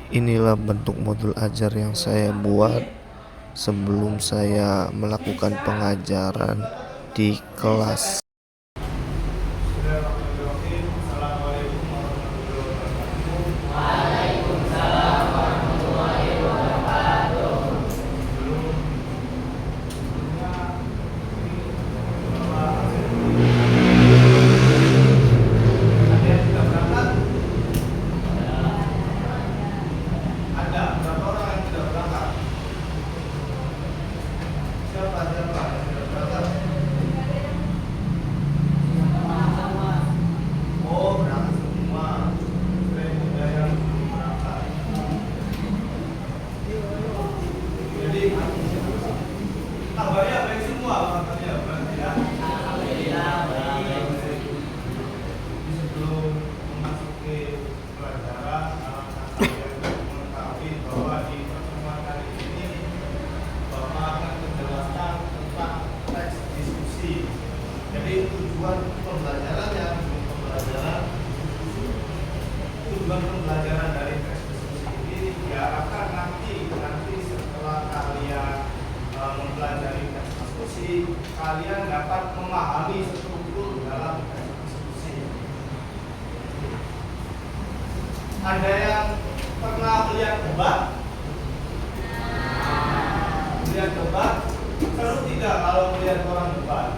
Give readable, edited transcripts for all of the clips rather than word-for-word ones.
Inilah bentuk modul ajar yang saya buat sebelum saya melakukan pengajaran di kelas. Tujuan pembelajaran dari teks diskusi ini diharapkan nanti setelah kalian mempelajari teks diskusi, kalian dapat memahami struktur dalam teks diskusi. Ada yang pernah lihat debat? Lihat debat? Seru tidak kalau melihat orang debat?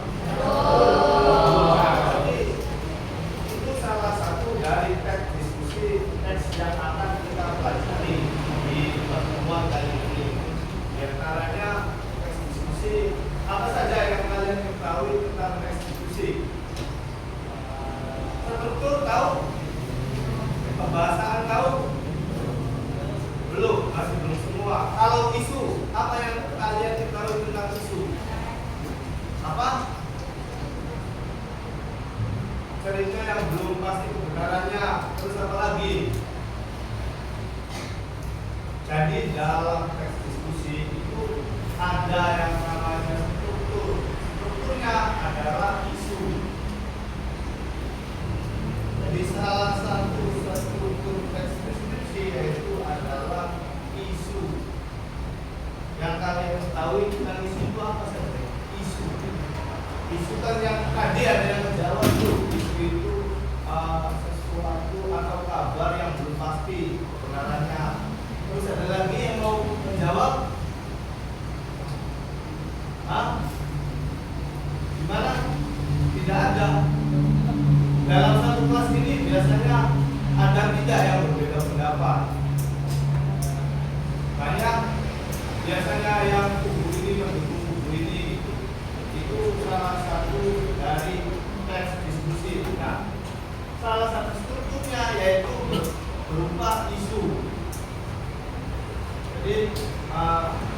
Itu salah satu dari teks yang akan kita pelajari di pertemuan kali ini. Di antaranya teks diskusi. Apa saja yang kalian ketahui tentang teks diskusi? Struktur tahu? Pembahasan tahu? Belum, masih belum semua. Kalau isu, apa yang kalian ketahui tentang isu? Apa? Seringnya yang belum pasti kebenarannya. Terus apa lagi? Jadi dalam teks diskusi itu ada yang namanya struktur. Strukturnya adalah isu. Jadi salah satu struktur teks diskusi yaitu adalah isu. Yang kalian ketahui tentang isu itu apa saja? Isu. Isu kan yang tadi ada yang menjawab tuh. Isu itu sesuatu atau kabar yang belum pasti kebenarannya. Terus ada lagi yang mau menjawab? Hah? Gimana? Tidak ada. Dalam satu kelas ini biasanya ada tidak yang berbeda pendapat. Banyak. Biasanya yang kubu ini mendukung kubu ini. Itu salah satu dari teks diskusi. Nah, salah satu strukturnya yaitu berupa isu. Jadi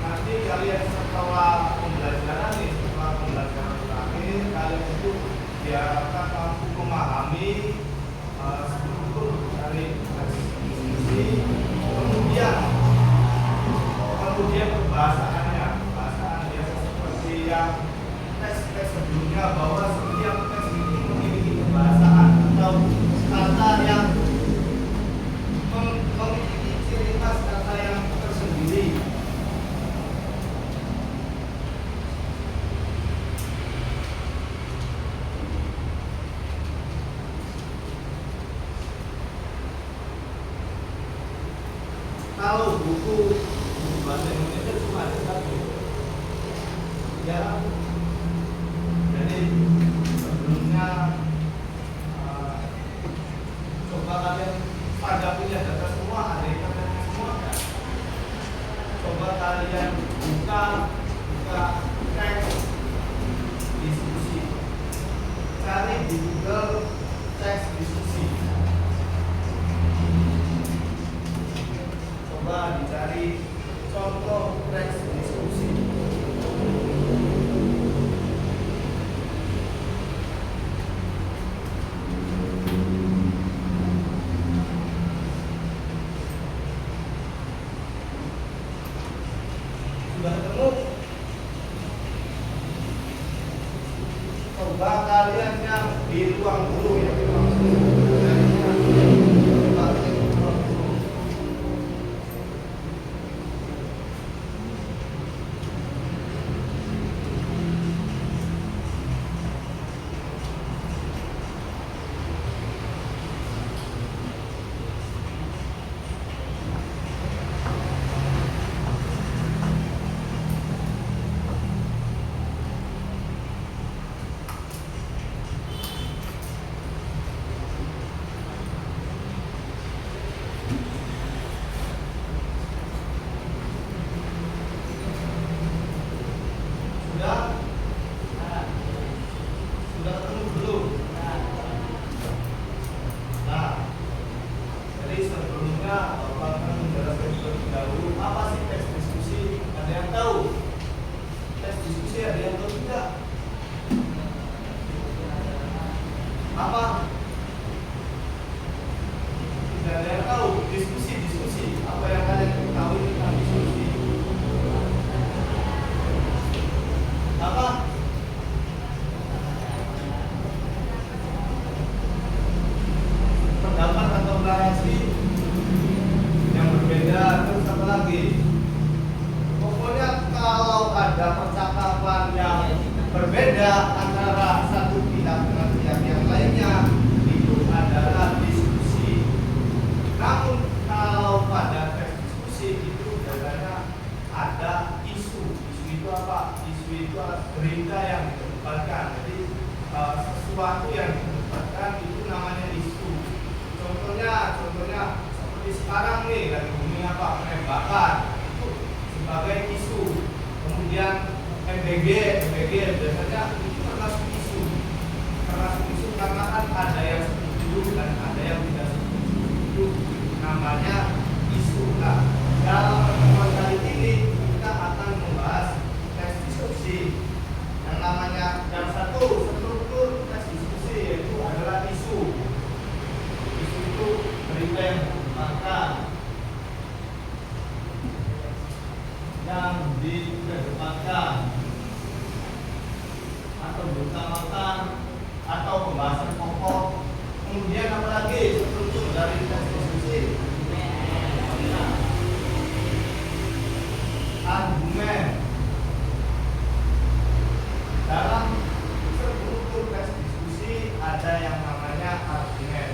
nanti kalian setelah pembelajaran terakhir, kalian itu diharapkan mampu memahami struktur dari diskusi, kemudian pembahasannya, biasa seperti yang teks sebelumnya bahwa setiap teks itu memiliki pembahasan atau kata yang memiliki ciri khas kata yang tersendiri. Kalau buku bahasa Indonesia cuma ada satu, ya. Jadi sebelumnya coba kalian pada punya data semua, ada internet semua kan? Coba kalian buka teks diskusi, cari di Google teks diskusi. Coba dicari contoh teks diskusi. Sudah ketemu? Coba kalian yang di ruang guru ya, di ruang guru. diskusi ada yang tahu tidak? Apa? Tidak ada yang tahu. Diskusi. Apa yang kalian tahu tentang diskusi? Apa? Pendapat atau narasi yang berbeda, terus apa lagi? Pokoknya kalau ada percakapan yang berbeda antara satu pihak dengan pihak yang lainnya, itu adalah diskusi. Namun kalau pada teks diskusi itu biasanya ada isu. Isu itu apa? Isu itu berita yang dikemukakan. Jadi sesuatu yang dikemukakan itu namanya isu. Contohnya seperti sekarang nih lagi booming apa? Penembakan itu sebagai isu. Kemudian MBG biasanya itu termasuk isu karena kan ada yang setuju dan ada yang tidak setuju. Itu namanya isu. Nah, dalam pertemuan kali ini kita akan membahas teks diskusi. Yang namanya yang satu struktur teks diskusi yaitu adalah isu. Isu itu berita yang dikemukakan, yang dikedepankan atau diutamakan atau pembahasan pokok. Kemudian apalagi struktur dari teks diskusi? Argumen. Dalam struktur teks diskusi ada yang namanya argumen.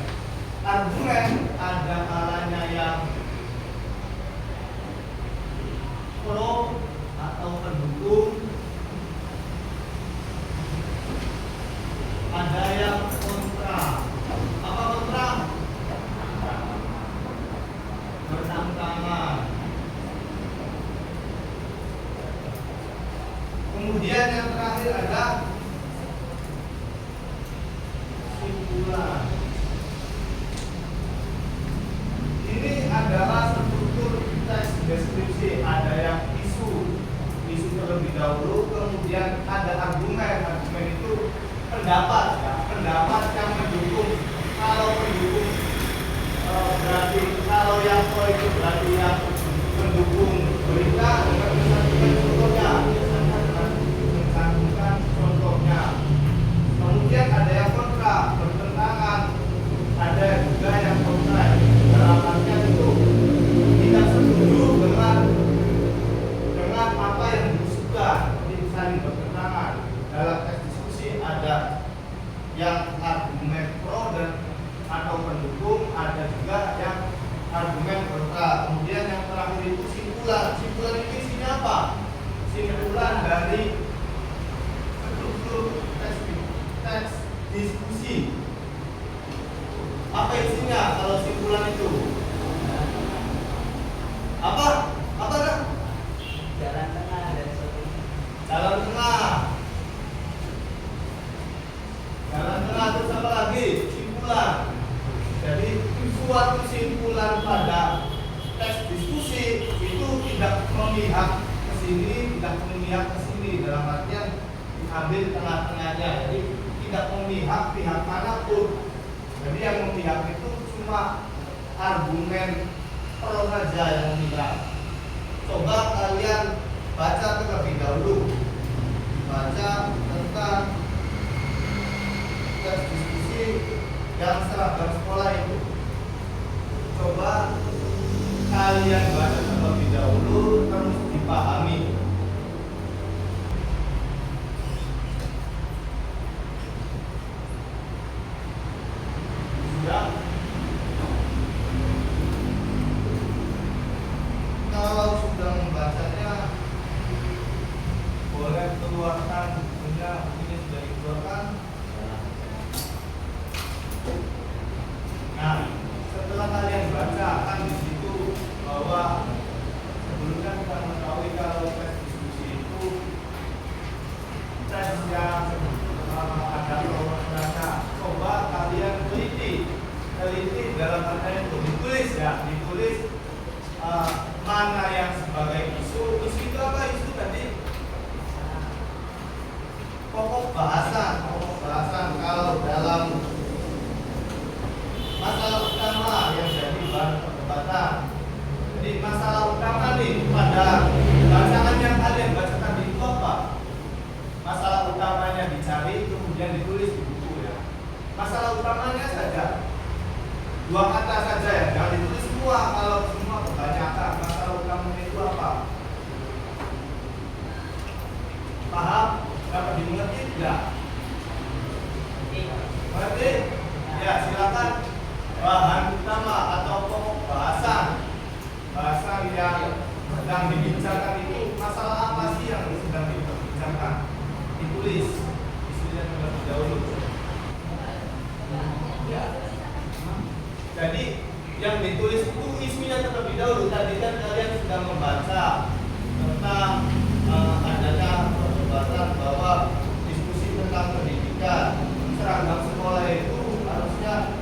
Argumen ada kalanya yang pro atau pendukung, ada yang kontra. Apa kontra? Bertentangan. Kemudian yang terakhir ada simpulan. Ini adalah struktur teks deskripsi. Ada yang isu terlebih dahulu, kemudian ada argumen. Argumen itu pendapat ya, pendapat yang mendukung. Kalau pendukung berarti kalau yang pro itu berarti yang mendukung berita dengan mencantumkan contohnya, Kemudian ada yang kontra, bertentangan. Ada juga yang kontra. Dalam artian itu tidak setuju dengan apa yang diusulkan, jadi saling bertentangan. Dalam teks diskusi ada yang argumen pro dan atau pendukung, ada juga yang argumen kontra. Kemudian yang terakhir itu simpulan. Simpulan ini isinya apa? Simpulan dari struktur teks diskusi. Apa isinya kalau simpulan itu? Apa? Apa kan? Jalan tengah dan sebagainya. Jalan tengah. Jalan tengah terus apa lagi? Simpulan. Jadi suatu simpulan pada teks diskusi itu tidak memihak ke sini, tidak memihak ke sini, dalam artian diambil tengah-tengahnya. Jadi tidak memihak pihak manapun. Jadi yang memihak itu cuma argumen pro saja yang memihak. Coba kalian baca terlebih dahulu, baca tentang teks diskusi yang seragam sekolah itu. Coba kalian baca terlebih dahulu terus dipahami. Sudah? Kalau sudah membacanya, boleh keluarkan bukunya. Ini sudah dikeluarkan. Nah, setelah kalian baca kan di situ bahwa sebelumnya kita mengetahui kalau yang sedang dibincangkan itu masalah apa sih yang sedang dibincangkan? Ditulis isunya terlebih dahulu. Jadi yang ditulis itu isunya terlebih dahulu. Tadi kan kalian sudah membaca tentang adanya perdebatan bahwa diskusi tentang pendidikan seragam sekolah itu harusnya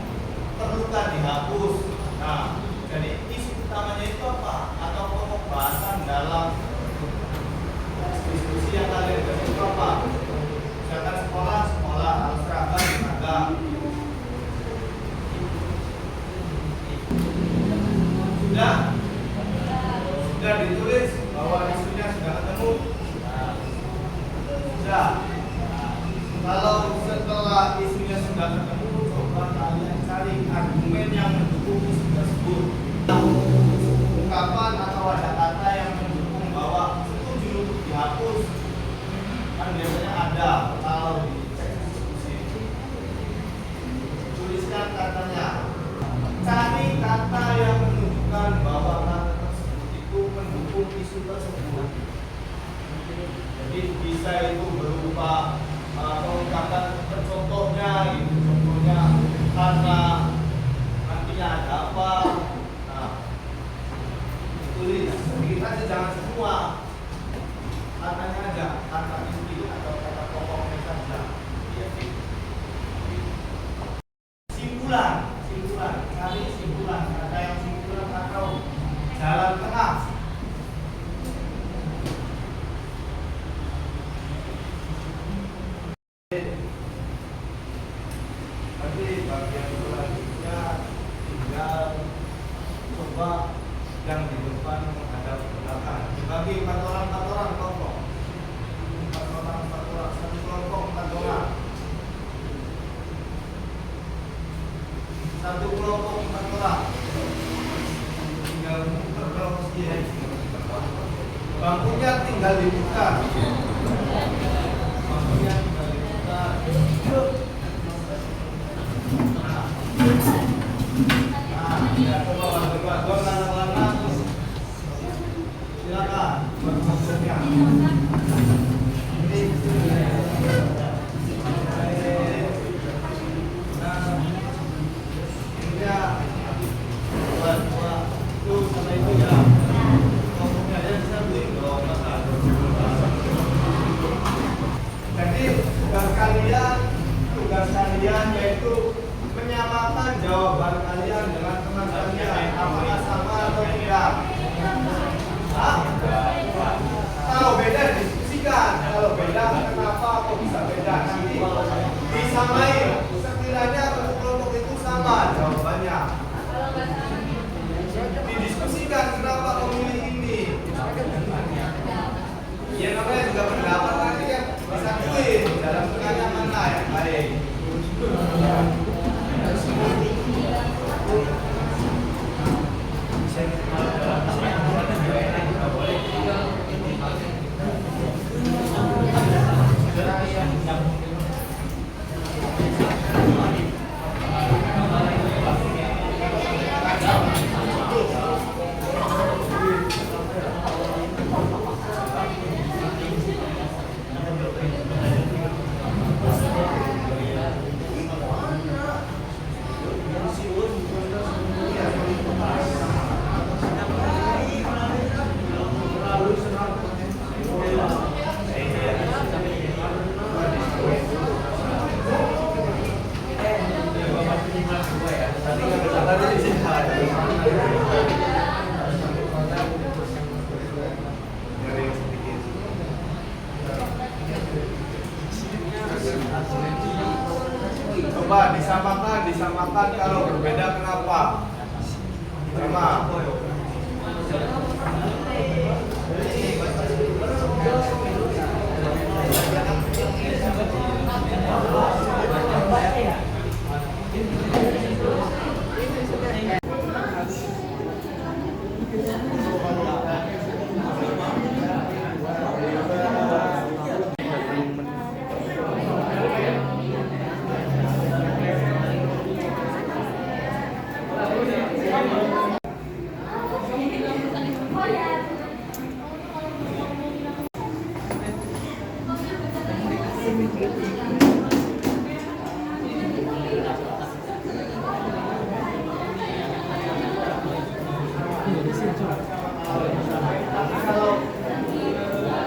perlukan dihapus. Nah, jadi isu utamanya itu apa? Atau pokok bahasan dalam diskusi yang kalian bahas itu apa? Misalkan sekolah harus seragam. Sudah ditulis bahwa isunya sudah ketemu. Sudah. Kalau setelah isunya sudah ketemu, coba kalian cari argumen yang mendukung isu tersebut. Ungkapan atau ada kata yang mendukung bahwa setuju untuk dihapus. Kan biasanya ada kalau di teks diskusi. Tuliskan katanya. Cari kata yang menunjukkan bahwa kata tersebut itu mendukung isu tersebut. Jadi bisa itu berupa ungkapan contohnya, gitu. Contohnya karena nantinya ada apa. Nah, tulis sedikit aja, jangan semua. Katanya aja, kata inti atau kata pokoknya saja. Simpulan. Cari simpulan, kata yang simpulan atau jalan tengah. Nanti bagian selanjutnya tinggal coba yang di depan menghadap ke belakang. Dibagi empat orang kelompok. Empat orang, satu kelompok 4 orang. Satu kelompok 4 orang. Tinggal muter kelompok dia. Bangkunya tinggal dibuka. Ya, coba bantu anak-anak. Silakan buat maksudnya. Tugas kalian yaitu menyamakan jawaban kalian dengan teman kalian, apakah sama atau tidak. Kalau beda diskusikan, kalau beda kenapa kok bisa beda, nanti disamain sekiranya kelompok itu sama jawabannya, didiskusikan kenapa kau milih ini. Ya namanya juga pendapat, nanti kan disatuin dalam tengahnya mana yang baik. Coba disamakan kalau berbeda kenapa? Sama.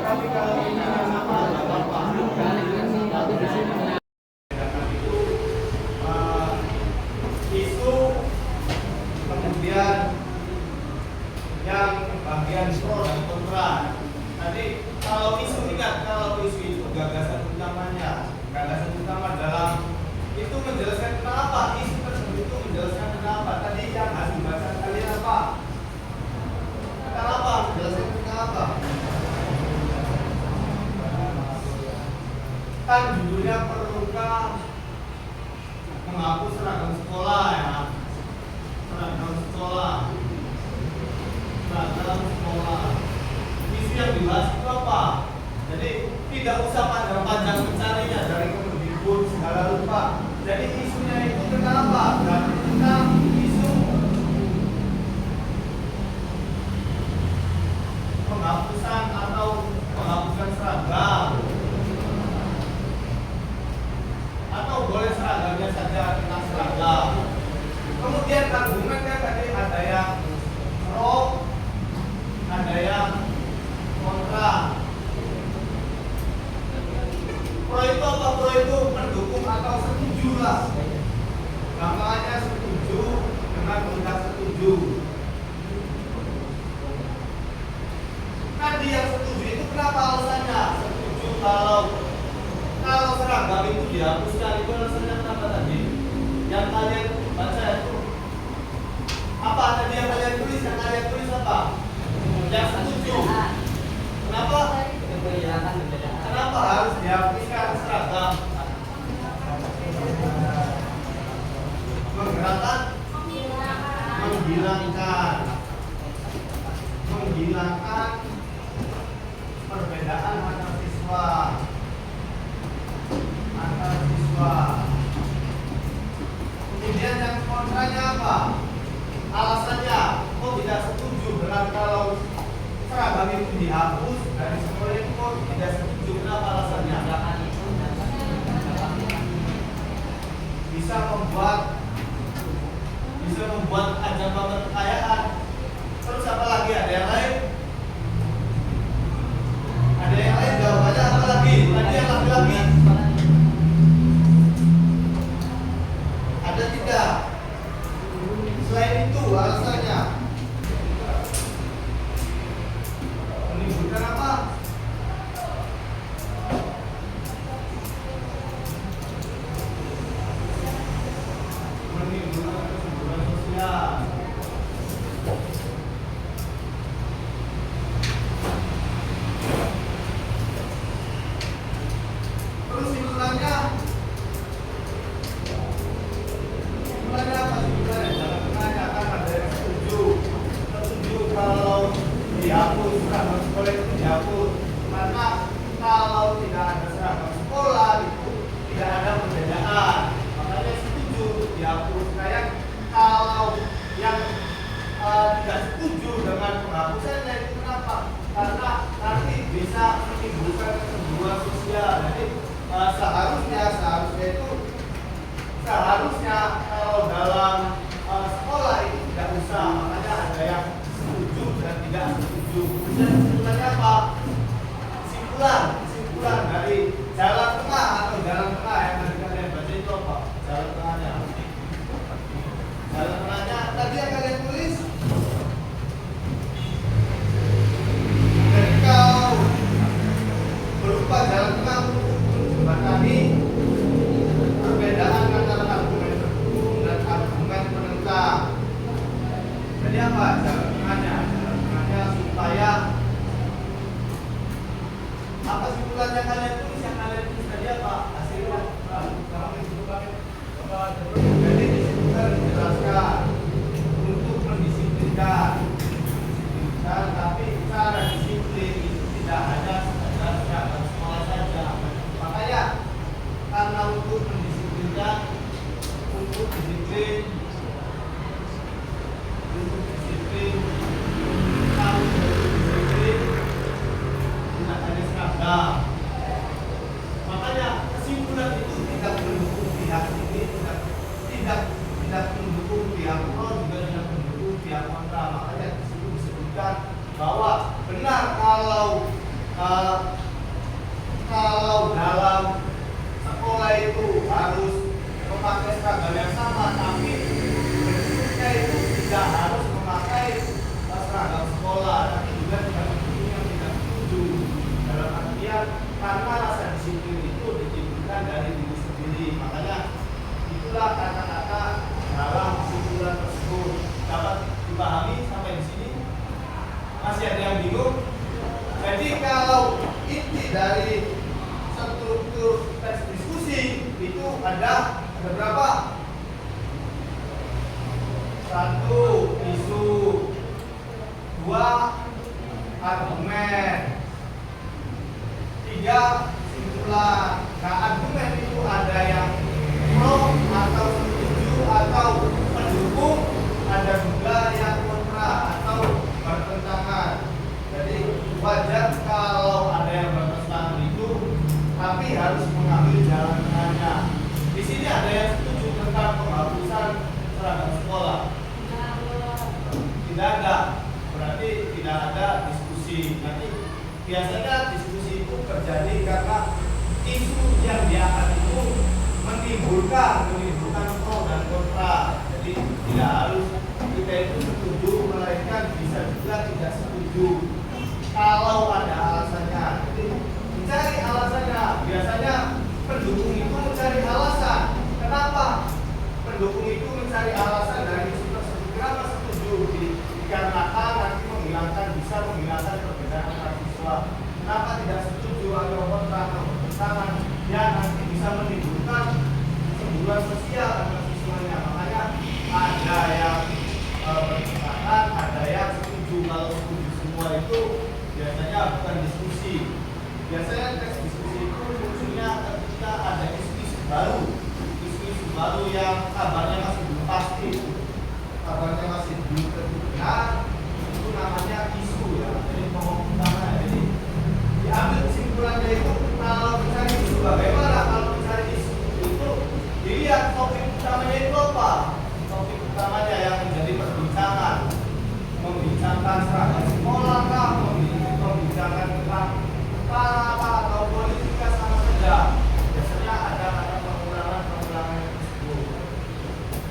Tapi kalau ini nama nggak apa-apa. Itu isu, kemudian yang bagian pro dan kontra. Tadi kalau isu, ingat, kalau isu itu gagasan utamanya, gagasan utama dalam itu menjelaskan kenapa isu tersebut, itu menjelaskan kenapa. Tadi yang hasil bahasan kalian apa? Kenapa? Menjelaskan kenapa? Kan judulnya perlukah menghapus seragam sekolah, ya? Seragam sekolah. Seragam sekolah. Isu yang dibahas itu apa? Jadi tidak usah panjang-panjang mencarinya dari Kemendikbud segala rupa. Jadi isunya itu kenapa? Dan tentang isu penghapusan atau penghapusan seragam, atau boleh seragamnya saja tentang seragam. Kemudian argumennya tadi ada yang pro, ada yang kontra. Pro itu apa? Pro itu mendukung atau setuju lah. Gampangannya setuju dengan tidak setuju. Tadi yang setuju itu kenapa alasannya? Setuju kalau seragam itu dihapuskan, itu alasannya kenapa tadi? Yang kalian baca itu apa tadi yang kalian tulis? Yang kalian tulis apa? Yang setuju. Kenapa? Kenapa harus dihapuskan seragam? Menghilangkan perbedaan antar siswa. Kemudian yang kontranya apa? Alasannya kok tidak setuju dengan kalau seragam itu dihapus dari sekolah itu, kok tidak setuju? Kenapa alasannya? Bisa membuat ancaman kekayaan. Terus apa lagi? Ada yang lain? Ada yang lain? Jawabannya apa lagi? Tadi yang laki-laki. Ada tidak? Selain itu alasannya menimbulkan apa? Menimbulkan kesuburan sosial. Terus simpulannya apa? Simpulannya jangan menanyakan ada yang setuju kalau dihapus seragam sekolah itu dihapus, karena kalau tidak ada seragam sekolah itu tidak ada perbedaan, makanya setuju dihapus. Kayak kalau yang tidak setuju dengan penghapusannya itu kenapa? Karena nanti bisa menimbulkan kecemburuan sosial. Jadi seharusnya kalau dalam sekolah itu tidak usah, makanya ada yang setuju dan tidak setuju. Kemudian kesimpulannya apa? Kesimpulan dari jalan tengah atau jalan tengah yang tadi kalian baca itu apa? Jalan tengahnya. Jalan tengahnya tadi yang kalian tulis. Jadi kau berupa jalan tengah untuk menjembatani perbedaan antara argumen pendukung dan argumen penentang. Jadi apa jalan tengahnya? Jalan tengahnya supaya apa simpulannya kalian tulis? Yang kalian tulis tadi apa? Hasilnya jadi disimpulkan dijelaskan untuk mendisiplinkan, tapi cara disiplin itu tidak hanya sekedar seragam sekolah saja. Makanya karena untuk mendisiplinkan, untuk disiplin, harus disiplin, tidak hanya seragam. eh, kalau dalam sekolah itu harus memakai seragam yang sama, tapi bentuknya itu tidak harus memakai seragam sekolah, tapi juga tidak mendukung yang tidak setuju. Dalam artian karena rasa disiplin itu ditimbulkan dari diri sendiri, makanya itulah kata-kata dalam kesimpulan tersebut. Dapat dipahami sampai di sini? Masih ada yang bingung? Jadi kalau inti dari struktur teks diskusi itu ada berapa? 1. Isu, 2. Argumen, 3. Kesimpulan. Nah, argumen itu ada yang pro atau setuju atau mendukung, ada juga yang kontra atau bertentangan. Jadi wajar kalau ada yang bertentangan itu, tapi harus mengambil jalan tengahnya. Di sini ada yang setuju tentang penghapusan seragam sekolah. Tidak ada, berarti tidak ada diskusi. Nanti biasanya diskusi itu terjadi karena isu yang diangkat itu menimbulkan pro dan kontra. Jadi tidak harus kita itu setuju, melainkan bisa juga tidak setuju. Kalau ada alasannya, jadi mencari alasannya. Biasanya pendukung itu mencari alasan. Kenapa? Pendukung itu mencari alasan dari isu tersebut. Kenapa setuju? Dikarenakan nanti bisa menghilangkan perbedaan antar siswa. Kenapa tidak setuju atau kontra atau bertentangan? Ya nanti bisa menimbulkan hubungan sosial antar siswanya. Makanya ada yang bertentangan, ada yang setuju. Kalau setuju semua itu biasanya bukan diskusi. Biasanya teks diskusi itu munculnya ketika ada isu-isu baru yang kabarnya masih belum pasti, kabarnya masih belum tentu benar, itu namanya isu ya. Jadi pokok utama. Jadi diambil kesimpulannya itu kalau mencari isu bagaimana? Kalau mencari isu itu dilihat topik utamanya itu apa? Topik utamanya yang menjadi perbincangan, membincangkan seragam sekolah kah, membincangkan tentang apa atau politika sama saja. Biasanya ada pengulangan yang tersebut.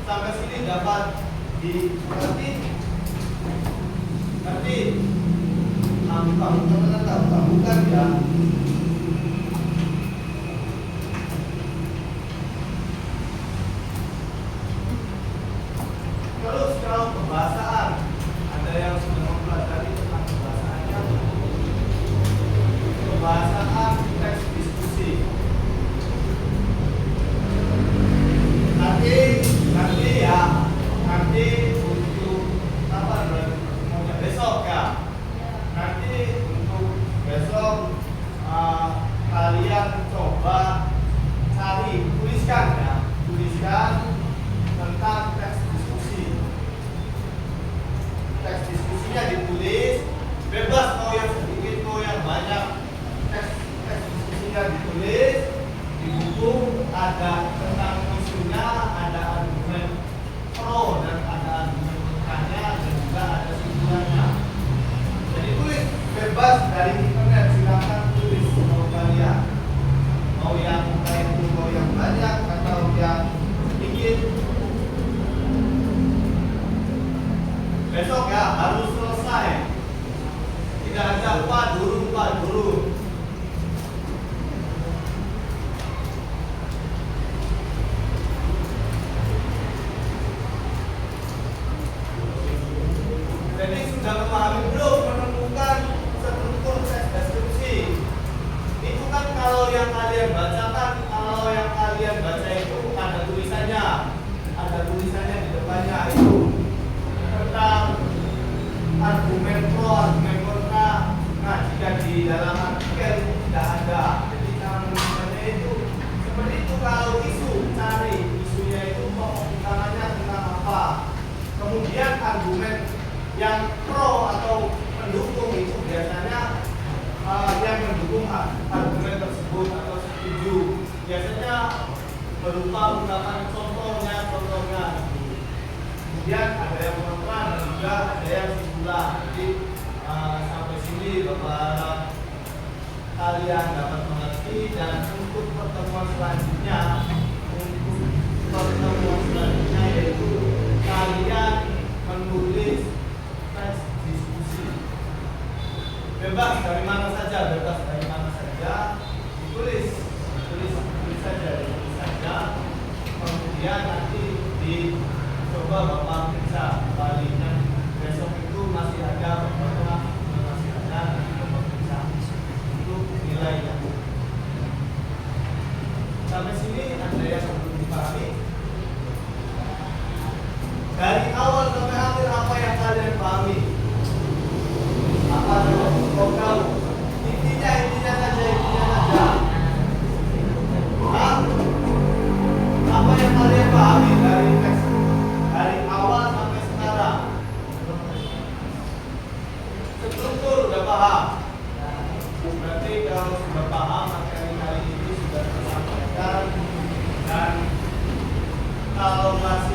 Sampai sini dapat dimengerti? Ngerti? Kamu teman-teman bukan ya? Terus kalau pembahasan, ada yang sudah mempelajari tentang pembahasannya. Pembahasan teks diskusi. Nanti untuk apa? Maunya besok ya. Nanti untuk besok kalian coba tuliskan tentang teks diskusi. Teks diskusinya ditulis, bebas mau yang sedikit mau yang banyak. Teks diskusinya ditulis di buku, ada tentang isunya, ada argumen pro dan ada argumen kontranya, dan juga ada kesimpulannya. Jadi tulis bebas dari internet, silakan tulis mau kalian, mau yang banyak atau yang sedikit. Besok ya harus selesai, tidak ada lupa dulu. Jadi sudah memahami belum menemukan struktur teks deskripsi? Itu kan kalau yang kalian bacakan, kalau yang kalian baca itu ada tulisannya di depannya itu tentang argumen pro, argumen kontra. Nah, jika di dalam artikel itu tidak ada, jadi cara menulisnya itu seperti itu. Kalau isu, cari isunya itu pokok utamanya tentang apa. Kemudian argumen yang pro atau mendukung itu biasanya yang mendukung argumen tersebut atau setuju biasanya berupa menggunakan contohnya. Kemudian ada yang kontra dan juga ada yang kesimpulan. Jadi sampai sini Bapak kalian dapat mengerti, dan untuk pertemuan selanjutnya yaitu kalian menulis teks diskusi. Bebas dari mana saja, ditulis saja, kemudian nanti dicoba Bapak periksa kembalinya. Besok itu masih ada nanti Bapak periksa untuk nilainya. Sampai sini ada yang perlu dipahami. Dari awal sampai akhir apa yang kalian pahami? Apa program? Intinya saja. Apa yang kalian pahami dari teks dari awal sampai sekarang? Struktur udah paham. Berarti kalau sudah paham materi hari ini sudah tersampaikan, dan kalau masih